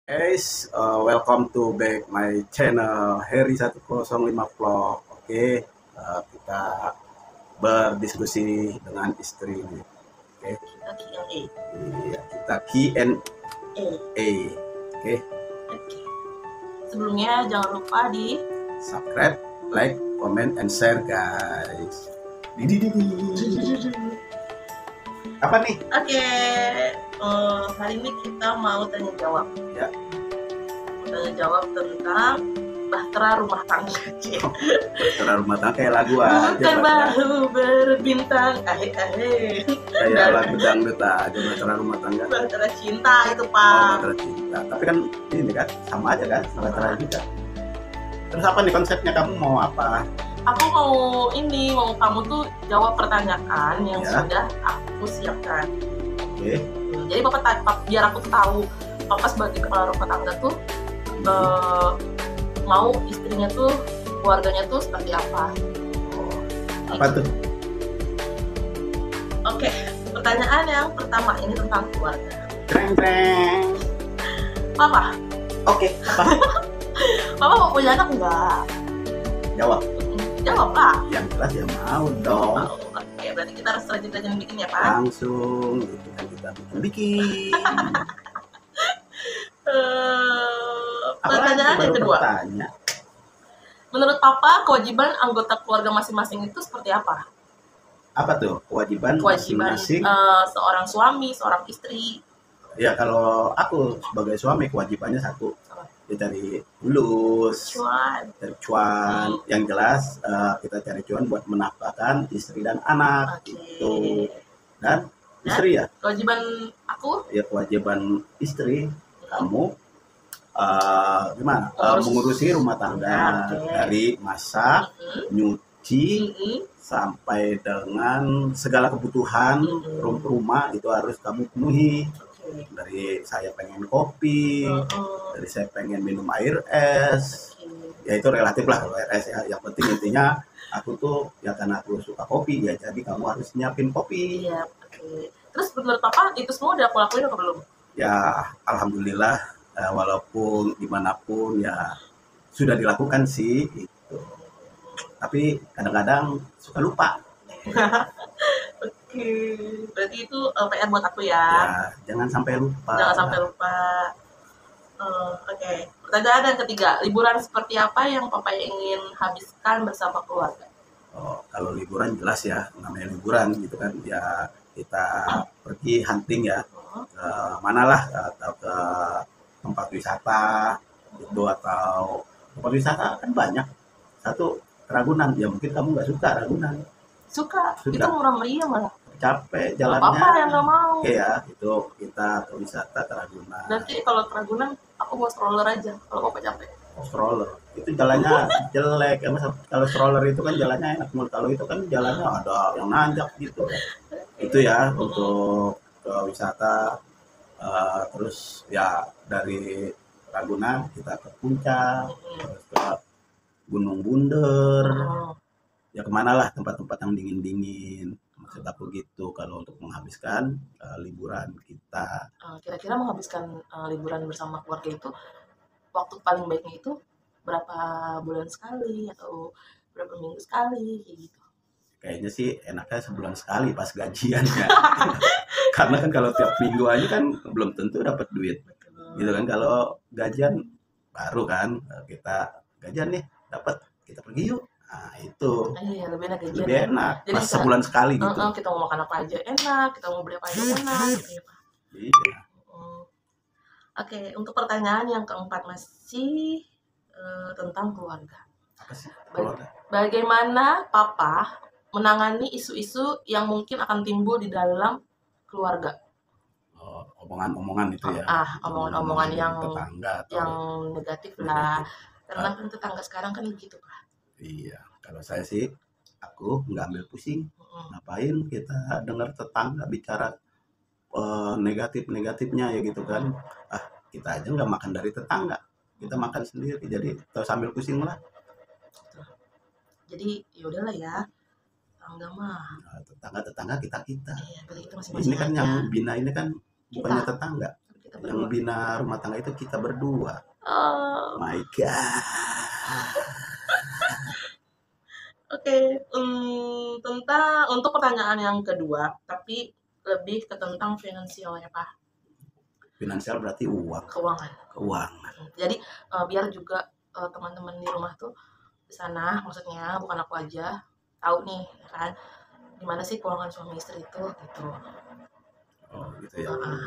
Welcome to back my channel Heri 105 Vlog. Oke, kita berdiskusi dengan istri ini. Oke, iya, kita Q&A. Oke, Sebelumnya jangan lupa di subscribe, like, comment, and share guys. Apa nih? Hari ini kita mau tanya jawab. Ya. Tanya jawab tentang bahtera rumah tangga. Bahtera rumah tangga kayak lagu aja. Bukan baru berbintang, kayak lagu dangdut aja, bahtera rumah tangga. Bahtera cinta itu Pak. Bahtera cinta. Tapi kan ini kan sama aja kan, bahtera juga. Terus apa nih konsepnya, kamu mau apa? Aku mau kamu tuh jawab pertanyaan yang sudah aku siapkan. Oke. Jadi biar aku tahu Papa sebagai kepala rumah tangga tuh mau istrinya tuh, keluarganya tuh seperti apa. Apa tuh? Oke, pertanyaan yang pertama ini tentang keluarga. Treng. Papa. Oke, apa? Papa mau punya anak enggak? Jawab lah. Yang jelas ya mau dong. Oke, berarti kita harus rajin-rajin bikin ya Pak. Langsung gitu kan kita bikin. Pertanyaan yang kedua. Menurut Papa, kewajiban anggota keluarga masing-masing itu seperti apa? Apa tuh kewajiban masing-masing? Seorang suami, seorang istri. Ya kalau aku sebagai suami kewajibannya satu, ya cari cuan. Yang jelas kita cari cuan buat menafkahkan istri dan anak. Gitu. Dan istri ya. Kewajiban aku? Ya kewajiban istri kamu gimana? Mengurusi rumah tangga dari masak, nyuci, sampai dengan segala kebutuhan rumah itu harus kamu penuhi. Dari saya pengen kopi, dari saya pengen minum air es, ya itu relatif lah air es ya. Yang penting intinya aku tuh ya karena aku suka kopi ya, jadi kamu harus nyiapin kopi. Iya. Terus menurut Papa itu semua udah aku lakuin atau belum? Ya alhamdulillah, walaupun dimanapun ya sudah dilakukan sih itu. Tapi kadang-kadang suka lupa. Berarti itu PR buat aku ya. Jangan sampai lupa. Oke. Pertanyaan yang ketiga, liburan seperti apa yang Papa ingin habiskan bersama keluarga? Kalau liburan jelas ya, namanya liburan gitu kan ya, kita pergi hunting ya, ke mana lah, atau ke tempat wisata itu, atau tempat wisata kan banyak. Satu Ragunan, ya mungkin kamu nggak suka Ragunan. Suka. Itu murah meriah malah. Capek jalannya. Papa yang nggak mau. Oke ya, itu kita ke wisata ke Ragunan. Nanti kalau ke Ragunan aku mau stroller aja kalau Papa capek. Stroller itu jalannya jelek ya, kalau stroller itu kan jalannya enak, kalau itu kan jalannya ada yang nanjak gitu. Itu ya untuk ke wisata. Terus ya dari Ragunan kita ke Puncak, terus ke Gunung Bunder, ya kemana lah tempat-tempat yang dingin-dingin, maksud aku gitu kalau untuk menghabiskan liburan kita. Kira-kira menghabiskan liburan bersama keluarga itu waktu paling baiknya itu berapa bulan sekali atau berapa minggu sekali gitu? Kayaknya sih enaknya sebulan sekali pas gajian ya. Karena kan kalau tiap minggu aja kan belum tentu dapat duit. Gitu kan, kalau gajian baru kan kita gajian nih dapat, kita pergi yuk. Nah itu iya, lebih enak gajian. Lebih enak pas sebulan sekali gitu. Kita mau makan apa aja enak, kita mau beli apa aja enak gitu ya Pak. Iya. Oke, untuk pertanyaan yang keempat masih tentang keluarga. Apa sih keluarga? Bagaimana Papa menangani isu-isu yang mungkin akan timbul di dalam keluarga? Omongan-omongan itu ya. Omongan-omongan yang tetangga atau yang negatif lah. Karena kan tetangga sekarang kan begitu Pak. Iya, kalau saya sih aku nggak ambil pusing. Ngapain kita dengar tetangga bicara negatifnya ya gitu kan. Kita aja nggak makan dari tetangga, kita makan sendiri, jadi terus sambil pusing lah. Jadi yaudahlah ya, tetangga tetangga kita. Iya, berarti kita ini kan yang bina ini kan bukannya tetangga, kita Yang berdua. bina rumah tangga itu kita berdua. Oh, My God. oke. Tentang untuk pertanyaan yang kedua, tapi lebih ke tentang finansial ya Pak, Finansial berarti uang, keuangan. keuangan. Jadi biar juga teman-teman di rumah tuh di sana, maksudnya bukan aku aja, tahu nih ya kan, gimana sih keuangan suami istri itu gitu. Oh gitu ya. Heeh.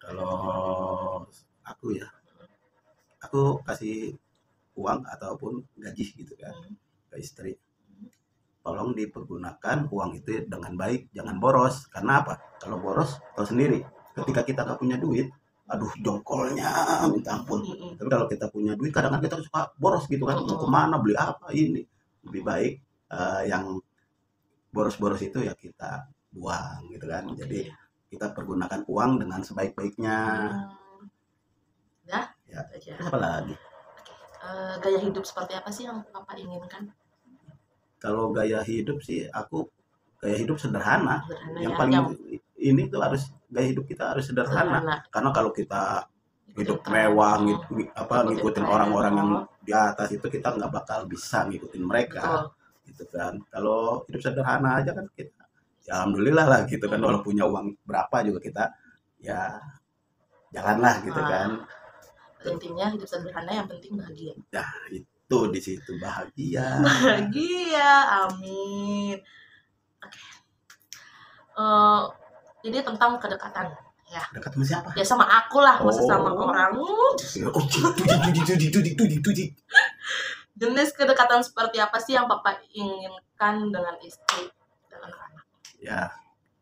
Kalau aku ya, aku kasih uang ataupun gaji gitu kan ke istri. Tolong dipergunakan uang itu dengan baik, jangan boros. Karena apa? Kalau boros, tahu sendiri. Ketika kita nggak punya duit, aduh jongkolnya minta ampun. Tapi kalau kita punya duit, kadang-kadang kita suka boros gitu kan. Mau kemana, beli apa, ini. Lebih baik yang boros-boros itu ya kita buang gitu kan. Jadi kita pergunakan uang dengan sebaik-baiknya. Udah? Ya. Aja. Apa lagi? Gaya hidup seperti apa sih yang Papa inginkan? Kalau gaya hidup sih, aku gaya hidup sederhana. Sederhana Yang ya, paling yang ini tuh harus gaya hidup kita harus sederhana. sederhana. Karena kalau kita hidup Ikutin mewah, tren, ngikutin tren, orang-orang yang di atas itu, kita nggak bakal bisa ngikutin mereka, betul. gitu kan. Kalau hidup sederhana aja kan kita, ya alhamdulillah lah gitu kan. Walau punya uang berapa juga kita, ya janganlah gitu kan. Intinya hidup sederhana, yang penting bahagia. Nah itu di situ bahagia. Bahagia, amin. Oke. Jadi tentang kedekatan ya. Dekat sama siapa? Ya sama aku lah, masa sama Oh. orang. Jenis kedekatan seperti apa sih yang Papa inginkan dengan istri dan anak-anak? Ya,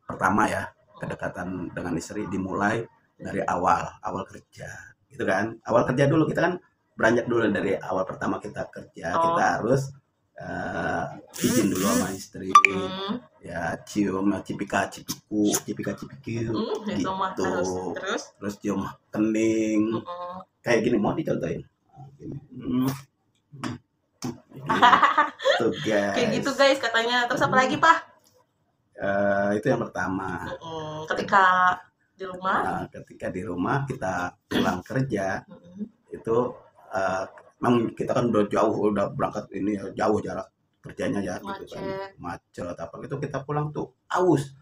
pertama ya, kedekatan dengan istri dimulai dari awal kerja, gitu kan. Awal kerja dulu, kita kan beranjak dulu dari awal pertama kita kerja, kita harus izin dulu sama istri, ya cium, cipika cipiku, Itu mah gitu. harus. Terus cium kening, kayak gini, mau dicontohin? Gini. Gitu guys. Kayak gitu guys katanya. Terus apa lagi Pak? Itu yang pertama. Ketika di rumah. Nah, ketika di rumah kita pulang kerja, itu memang kita kan udah jauh, udah berangkat ini ya, jauh jarak kerjanya ya, gitu kan, macet apa gitu, kita pulang tuh aus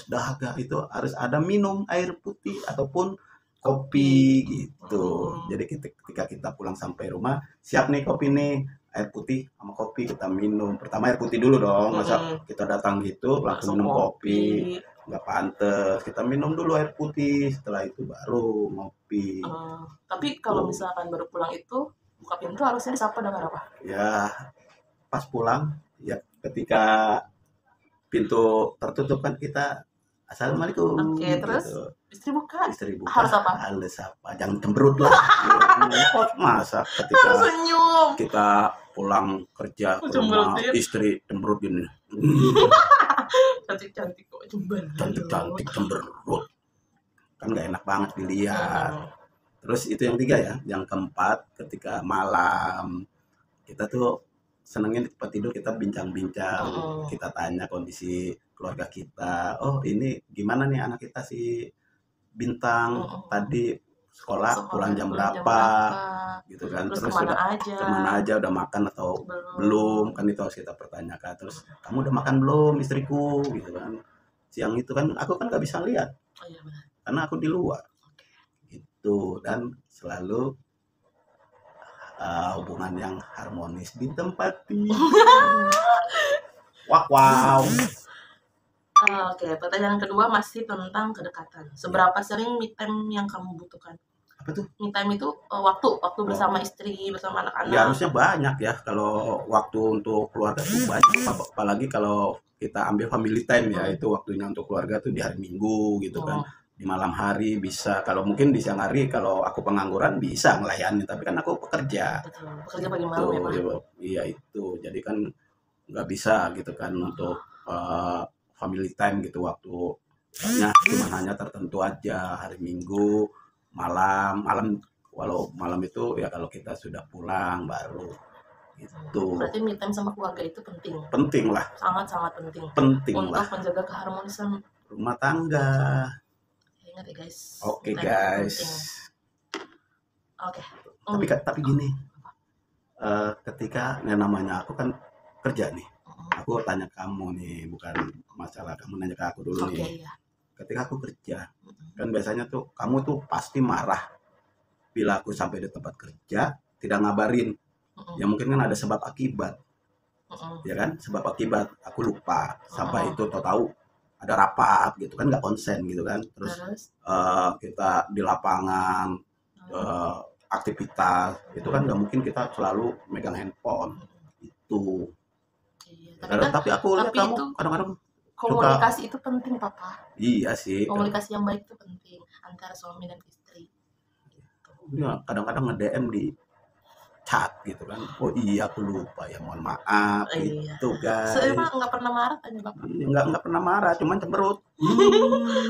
dahaga, itu harus ada minum air putih ataupun kopi gitu. Jadi ketika kita pulang sampai rumah, siap nih kopi nih, air putih sama kopi kita minum. Pertama air putih dulu dong, masa kita datang gitu langsung minum kopi, nggak pantes. Kita minum dulu air putih, setelah itu baru ngopi. Tapi kalau misalkan baru pulang itu buka pintu harusnya disapa dengan apa? Ya pas pulang ya, ketika pintu tertutup kan kita assalamualaikum. Oke, terus gitu. Istri buka Harus apa? Harus apa? Jangan cemberut lah. Masa ketika Harus senyum. Kita pulang kerja ke rumah istri cemberut gini. Cantik-cantik kok cemberut. Cantik cemberut. Kan nggak enak banget dilihat. Terus itu yang tiga ya. Yang keempat, ketika malam kita tuh senengnya di tempat tidur kita bincang-bincang, kita tanya kondisi keluarga kita. Oh ini gimana nih anak kita si Bintang, tadi sekolah pulang jam berapa gitu kan. Terus kemana aja, udah makan atau belum, kan itu harus kita pertanyakan. Terus kamu udah makan belum istriku gitu kan. Siang itu kan aku kan nggak bisa lihat karena aku di luar gitu. Dan selalu hubungan yang harmonis di tempat wow. Oke, pertanyaan kedua masih tentang kedekatan. Seberapa sering me time yang kamu butuhkan? Apa tuh? Me time itu waktu bersama istri, bersama anak-anak. Ya harusnya banyak ya, kalau waktu untuk keluarga tuh banyak. Apalagi kalau kita ambil family time ya, itu waktunya untuk keluarga tuh di hari Minggu gitu kan. Di malam hari bisa, kalau mungkin di siang hari kalau aku pengangguran bisa melayani, tapi kan aku pekerja. Betul, pekerja pagi malam ya Pak? Iya itu, jadi kan nggak bisa gitu kan untuk family time gitu, waktunya cuma hanya tertentu aja, hari Minggu malam, walau malam itu ya kalau kita sudah pulang baru gitu. Berarti me time sama keluarga itu penting lah, sangat penting untuk lah menjaga keharmonisan rumah tangga. Ingat ya guys. Oke guys. Oke. Tapi gini, ketika namanya aku kan kerja nih, aku tanya kamu nih, bukan masalah kamu nanya ke aku dulu Oke, nih. iya. Ketika aku kerja, kan biasanya tuh kamu tuh pasti marah bila aku sampai di tempat kerja tidak ngabarin. Ya mungkin kan ada sebab akibat, ya kan? Sebab akibat aku lupa sampai itu tahu ada rapat gitu kan, nggak konsen gitu kan. Terus Terus? kita di lapangan aktivitas itu kan nggak mungkin kita selalu megang handphone itu. Iya, Tapi aku lihat tapi kamu itu kadang-kadang komunikasi itu penting, Papa. iya sih. Komunikasi yang baik itu penting antara suami dan istri. Iya, kadang-kadang nge-DM di chat gitu kan. Oh iya aku lupa ya, mohon maaf Iya. gitu guys. Saya mah nggak pernah marah tanya Bapak. Iya, nggak pernah marah, cuman cemberut.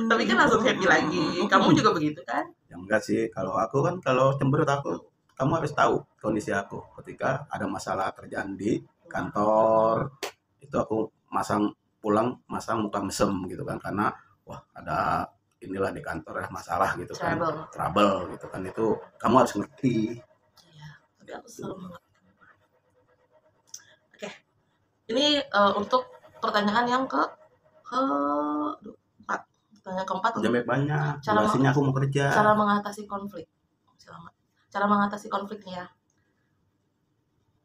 Tapi kan langsung happy lagi. Kamu juga begitu kan? Ya enggak sih, kalau aku kan kalau cemberut kamu harus tahu kondisi aku ketika ada masalah kerjaan di kantor itu aku pulang masang muka mesem gitu kan, karena wah ada inilah di kantor ya masalah gitu kan, trouble gitu kan, itu kamu harus ngerti. Iya, tapi aku selalu mengerti. Oke, ini untuk pertanyaan yang keempat. Pertanyaan keempat. Jangan banyak. Durasinya aku mau kerja. Cara mengatasi konflik. Cara mengatasi konfliknya.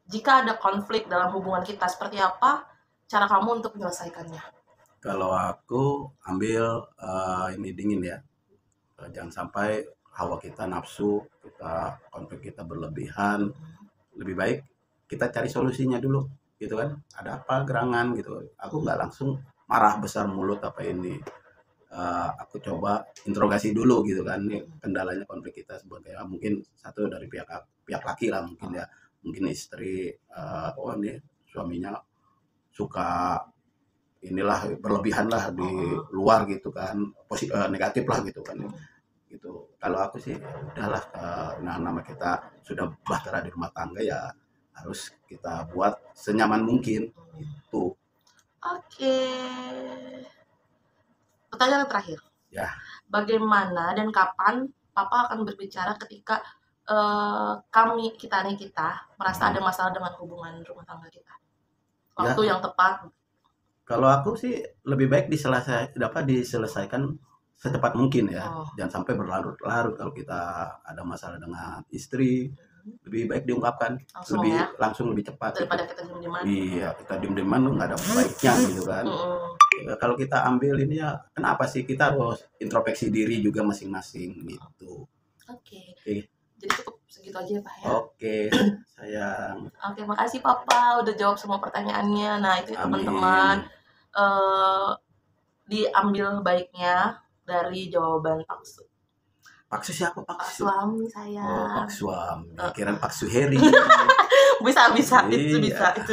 Jika ada konflik dalam hubungan kita, seperti apa cara kamu untuk menyelesaikannya? Kalau aku ambil ini dingin ya, jangan sampai hawa kita nafsu, konflik kita berlebihan. Lebih baik kita cari solusinya dulu, gitu kan? Ada apa gerangan gitu? Aku nggak langsung marah besar mulut apa ini. Aku coba interogasi dulu gitu kan, nih kendalanya konflik kita sebagai mungkin satu dari pihak laki lah mungkin ya, mungkin istri, oh ini suaminya suka inilah berlebihan lah di luar gitu kan, negatif lah gitu kan gitu. Kalau aku sih udahlah, nama kita sudah bahtera di rumah tangga ya harus kita buat senyaman mungkin itu. Oke. Pertanyaan terakhir. Ya. Bagaimana dan kapan Papa akan berbicara ketika kita merasa ada masalah dengan hubungan rumah tangga kita? Waktu yang tepat. Kalau aku sih lebih baik diselesaikan secepat mungkin ya. Jangan sampai berlarut-larut. Kalau kita ada masalah dengan istri, lebih baik diungkapkan langsung lebih cepat daripada kita diem-dieman. Iya, kita diem-dieman nggak ada baiknya gitu kan. Kalau kita ambil ini ya, kenapa sih kita harus introspeksi diri juga masing-masing gitu. Oke. Jadi cukup segitu aja ya Pak ya. Oke, sayang. Oke, makasih Papa udah jawab semua pertanyaannya. Nah itu teman-teman, diambil baiknya dari jawaban Paksu. Paksu siapa? Pak suami saya. Oh, Pak suami. Kirain Pak Suheri. bisa itu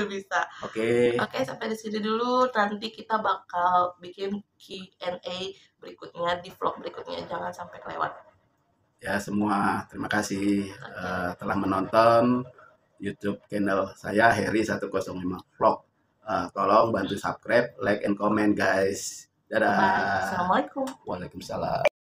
bisa. Oke, sampai di sini dulu. Nanti kita bakal bikin Q&A berikutnya di vlog berikutnya, jangan sampai kelewat. Ya semua terima kasih telah menonton YouTube channel saya Heri 105 Vlog. Tolong bantu subscribe, like and comment guys. Dadah. Bye. Assalamualaikum. Waalaikumsalam.